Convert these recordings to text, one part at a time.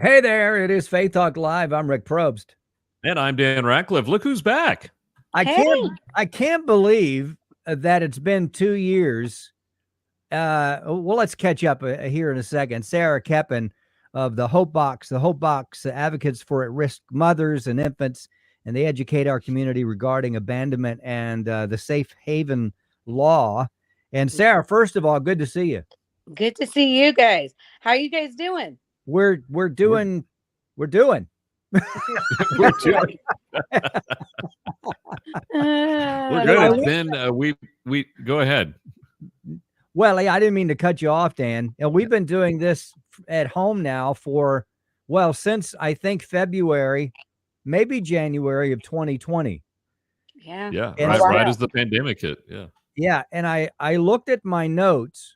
Hey there, it is Faith Talk Live. I'm Rick Probst. And I'm Dan Ratcliffe. Look who's back. I Hey. can't believe that it's been 2 years. Well, let's catch up here in a second. Sarah Koeppen of the Hope Box advocates for at-risk mothers and infants, and they educate our community regarding abandonment and the safe haven law. And Sarah, first of all, good to see you. Good to see you guys. How are you guys doing? We're doing. We're doing. We're good. It's been we go ahead. Well, I didn't mean to cut you off, Dan. We've been doing this at home now for, since I think February, maybe January of 2020. Yeah. Yeah. Right as the pandemic hit. Yeah. Yeah. And I looked at my notes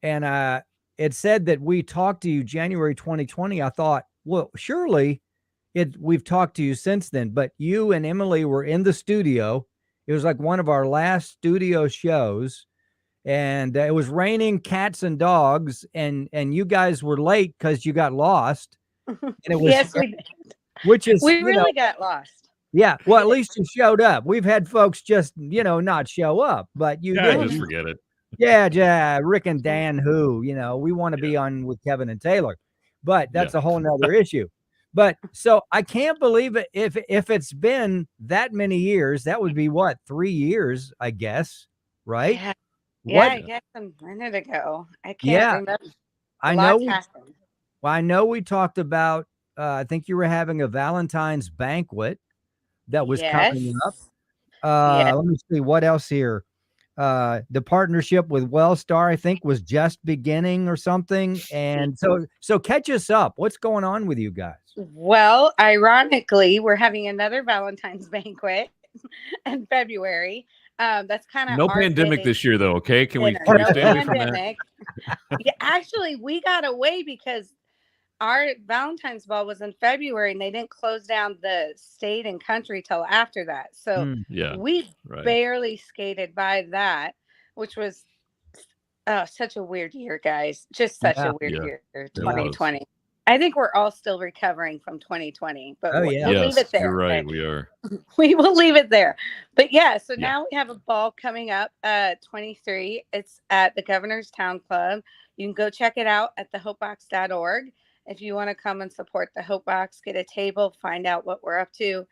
and it said that we talked to you January 2020. I thought, well, surely we've talked to you since then, but you and Emily were in the studio. It was like one of our last studio shows. And it was raining cats and dogs, and you guys were late because you got lost. And it was, yes, we did. We really got lost. Yeah. Well, at least you showed up. We've had folks just, not show up, but you did. Just forget it. Yeah. Rick and Dan, we want to be on with Kevin and Taylor, but that's a whole nother issue. But so I can't believe it. If it's been that many years, that would be what, 3 years, I guess. Right. Yeah. Yeah, I guess a minute ago. I can't remember. I know. Well, I know we talked about, I think you were having a Valentine's banquet that was coming up. Let me see what else here. The partnership with Wellstar, I think, was just beginning or something. And so catch us up. What's going on with you guys? Well, ironically, we're having another Valentine's banquet in February. That's kind of no pandemic this year, though. Okay, can we stay away from that? Yeah, actually, we got away because our Valentine's ball was in February, and they didn't close down the state and country till after that. So we barely skated by that, which was such a weird year, guys. Just such a weird year, 2020. I think we're all still recovering from 2020, but we'll leave it there. You're right. We are. We will leave it there. But so now we have a ball coming up 23. It's at the Governor's Town Club. You can go check it out at thehopebox.org. If you want to come and support the Hope Box, get a table, find out what we're up to.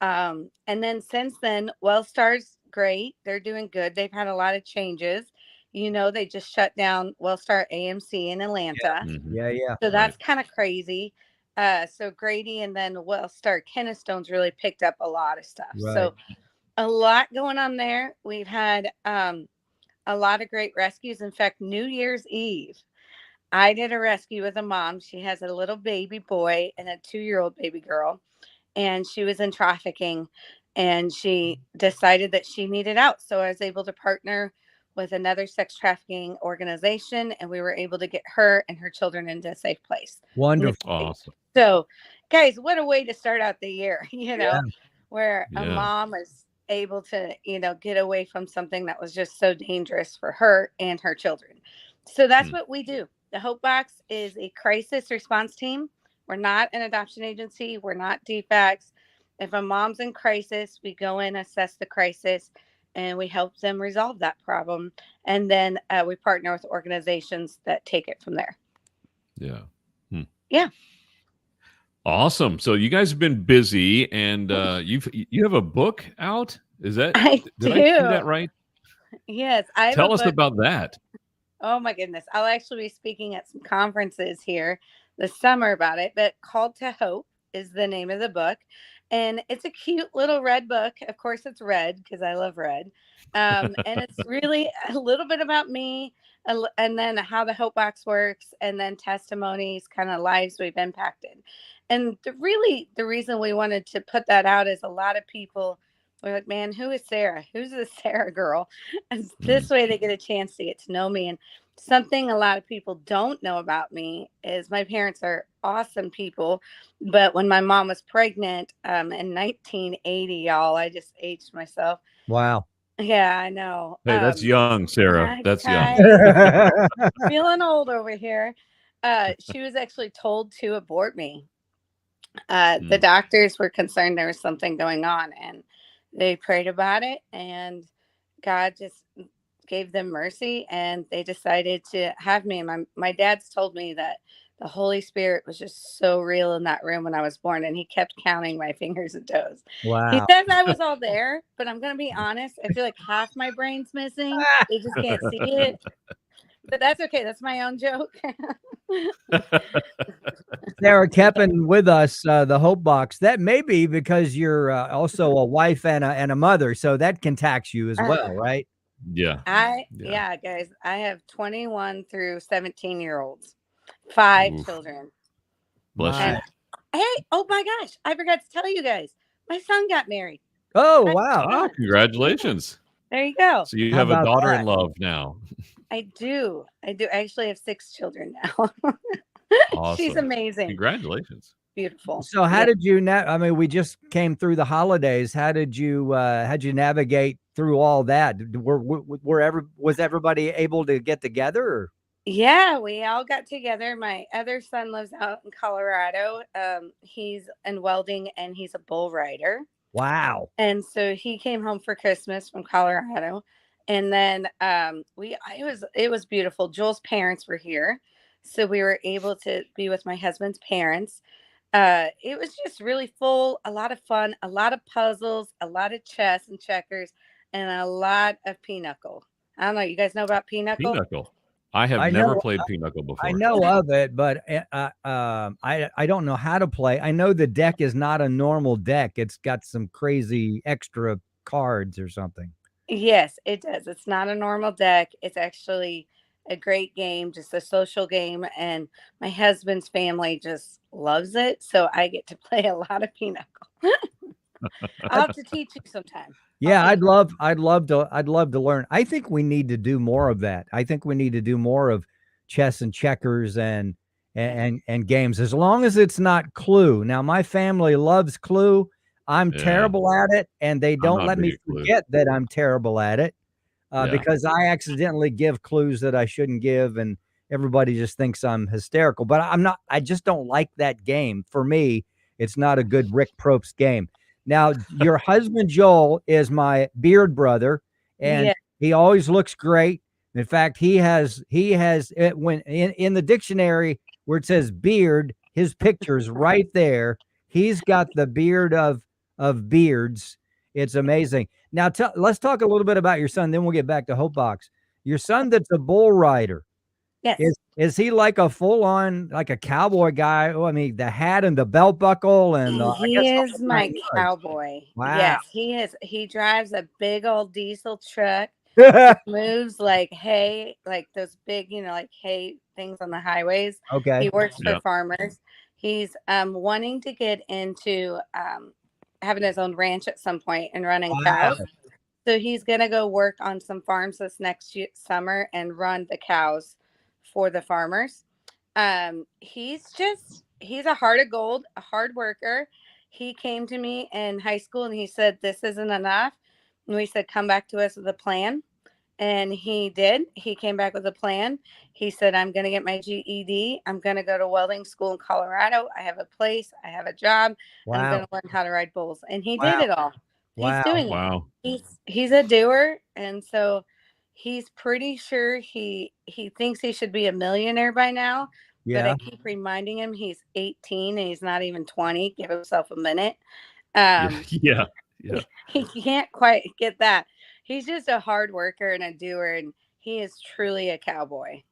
And then since then, Wellstar's great. They're doing good. They've had a lot of changes. They just shut down Wellstar AMC in Atlanta. Yeah. So that's kind of crazy. So Grady and then Wellstar Kennestone's really picked up a lot of stuff. Right. So a lot going on there. We've had a lot of great rescues. In fact, New Year's Eve, I did a rescue with a mom. She has a little baby boy and a 2-year-old baby girl, and she was in trafficking, and she decided that she needed out. So I was able to partner with another sex trafficking organization, and we were able to get her and her children into a safe place. Wonderful. Awesome. So, guys, what a way to start out the year, where a mom is able to, get away from something that was just so dangerous for her and her children. So that's what we do. The Hope Box is a crisis response team. We're not an adoption agency. We're not DFACS. If a mom's in crisis, we go in, assess the crisis, and we help them resolve that problem. And then we partner with organizations that take it from there. Yeah. Yeah. Awesome. So you guys have been busy, and you have a book out? Is that? Did I do that right? Yes. Tell us about that. Oh my goodness. I'll actually be speaking at some conferences here this summer about it, but Called to Hope is the name of the book. And it's a cute little red book. Of course, it's red because I love red. And it's really a little bit about me and then how the Hope Box works, and then testimonies, kind of lives we've impacted. And the reason we wanted to put that out is a lot of people were like, man, who is Sarah? Who's this Sarah girl? And this way they get a chance to get to know me. And something a lot of people don't know about me is my parents are awesome people. But when my mom was pregnant in 1980, y'all, I just aged myself. Wow. Yeah, I know. Hey, that's young, Sarah. That's young. Feeling old over here. She was actually told to abort me. The doctors were concerned there was something going on, and they prayed about it, and God just gave them mercy, and they decided to have me. And my dad's told me that the Holy Spirit was just so real in that room when I was born, and he kept counting my fingers and toes. He Wow. says I was all there, but I'm going to be honest. I feel like half my brain's missing. They just can't see it. But that's okay. That's my own joke. Sarah Koeppen with us, the Hope Box. That may be because you're also a wife and a mother, so that can tax you as well, right? Yeah. Yeah, guys. I have 21 through 17-year-olds, 5 Oof. children. Bless My- you. Hey, oh my gosh, I forgot to tell you guys. My son got married. Oh, wow. Ah, congratulations. There you go. So you How have a about daughter that? in love now. I do. I actually have 6 children now. Awesome. She's amazing. Congratulations. Beautiful. So how Yeah. did you I mean, we just came through the holidays. How'd you navigate through all that? Was everybody able to get together? Or? Yeah, we all got together. My other son lives out in Colorado. He's in welding and he's a bull rider. Wow. And so he came home for Christmas from Colorado. And then it was beautiful. Joel's parents were here. So we were able to be with my husband's parents. It was just really full, a lot of fun, a lot of puzzles, a lot of chess and checkers, and a lot of pinochle. I don't know. You guys know about pinochle? Pinochle. I have I never know- played Pinochle before. I know of it, but I don't know how to play. I know the deck is not a normal deck. It's got some crazy extra cards or something. Yes, it does. It's not a normal deck. It's actually a great game, just a social game. And my husband's family just loves it. So I get to play a lot of pinochle. I'll have to teach you sometime. Yeah, I'd love to learn. I think we need to do more of that. I think we need to do more of chess and checkers and games, as long as it's not Clue. Now, my family loves Clue. I'm terrible at it, and they don't let me forget that I'm terrible at it because I accidentally give clues that I shouldn't give, and everybody just thinks I'm hysterical. But I'm not. I just don't like that game. For me, it's not a good Rick Probst game. Now, your husband, Joel, is my beard brother, and he always looks great. In fact, he has it when in the dictionary where it says beard, his picture's right there. He's got the beard of beards. It's amazing. Now, let's talk a little bit about your son, then we'll get back to Hope Box. Your son that's a bull rider. Yes. Is he like a full-on, like a cowboy guy? Oh, I mean, the hat and the belt buckle and he is my cowboy. Wow. Yes, he is. He drives a big old diesel truck. Moves like hay, like those big, like hay things on the highways. Okay. He works for farmers. He's wanting to get into having his own ranch at some point and running cows. So he's gonna go work on some farms this next summer and run the cows for the farmers. He's a heart of gold, a hard worker. He came to me in high school and he said, "This isn't enough." And we said, "Come back to us with a plan." And he did. He came back with a plan. He said, "I'm going to get my GED. I'm going to go to welding school in Colorado. I have a place. I have a job. I'm going to learn how to ride bulls." And he did it all. He's doing it. He's a doer. And so he's pretty sure he thinks he should be a millionaire by now. Yeah. But I keep reminding him he's 18 and he's not even 20. Give himself a minute. Yeah. He can't quite get that. He's just a hard worker and a doer, and he is truly a cowboy.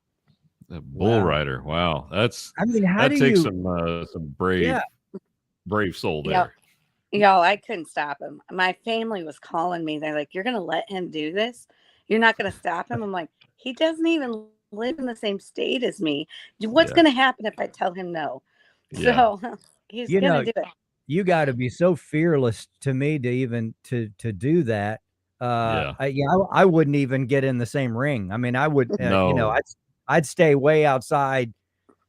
A bull rider. Wow. That's, I mean, that takes some brave soul there. Y'all, I couldn't stop him. My family was calling me. They're like, "You're going to let him do this? You're not going to stop him?" I'm like, he doesn't even live in the same state as me. What's going to happen if I tell him no? So he's going to do it. You got to be so fearless to me to even to do that. I wouldn't even get in the same ring. I mean, I would, I'd stay way outside.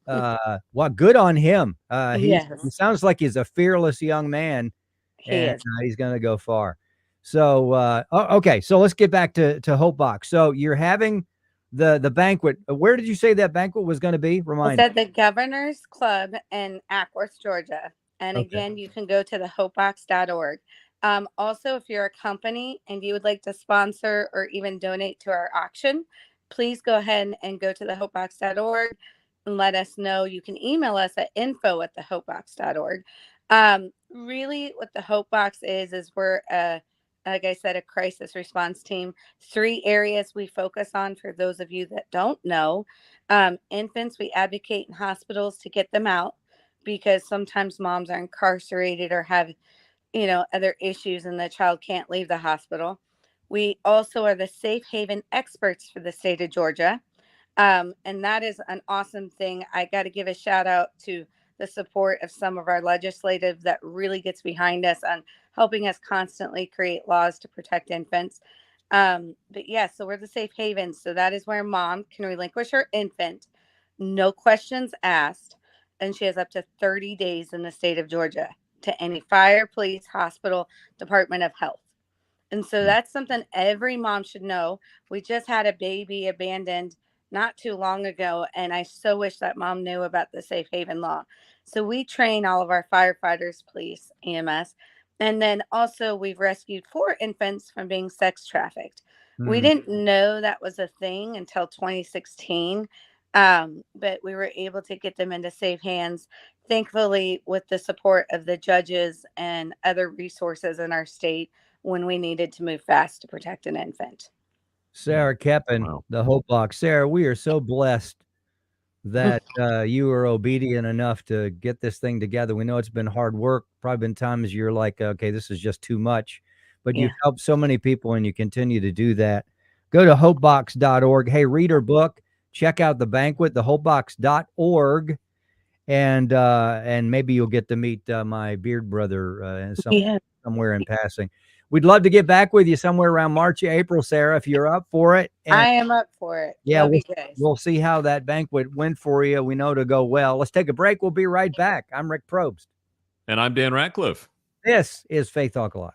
Well, good on him. He sounds like he's a fearless young man, and he's going to go far. So, okay. So let's get back to Hope Box. So you're having the banquet. Where did you say that banquet was going to be? It's Remind. at the Governor's Club in Ackworth, Georgia. And Okay. again, you can go to the hopebox.org. Also, if you're a company and you would like to sponsor or even donate to our auction, please go ahead and go to the hopebox.org and let us know. You can email us at info@thehopebox.org. Really, what the Hope Box is we're like I said, a crisis response team. 3 areas we focus on for those of you that don't know. Infants, we advocate in hospitals to get them out because sometimes moms are incarcerated or have, other issues and the child can't leave the hospital. We also are the safe haven experts for the state of Georgia. And that is an awesome thing. I got to give a shout out to the support of some of our legislative that really gets behind us on helping us constantly create laws to protect infants. But yeah, so we're the safe haven. So that is where mom can relinquish her infant, no questions asked. And she has up to 30 days in the state of Georgia to any fire, police, hospital, Department of Health. And so that's something every mom should know. We just had a baby abandoned not too long ago, and I so wish that mom knew about the safe haven law. So we train all of our firefighters, police, EMS, and then also we've rescued 4 infants from being sex trafficked. We didn't know that was a thing until 2016, but we were able to get them into safe hands, thankfully, with the support of the judges and other resources in our state when we needed to move fast to protect an infant. Sarah Koeppen, Wow. the Hope Box. Sarah, we are so blessed that you were obedient enough to get this thing together. We know it's been hard work. Probably been times you're like, okay, this is just too much, but Yeah. you've helped so many people and you continue to do that. Go to hopebox.org. Hey, read her book. Check out the banquet, the hopebox.org. And maybe you'll get to meet my beard brother somewhere in passing. We'd love to get back with you somewhere around March, April, Sarah, if you're up for it. And I am up for it. yeah, Love you guys. we'll see how that banquet went for you. We know to go well. Let's take a break. We'll be right back. I'm Rick Probst. And I'm Dan Ratcliffe. This is Faith Talk Live.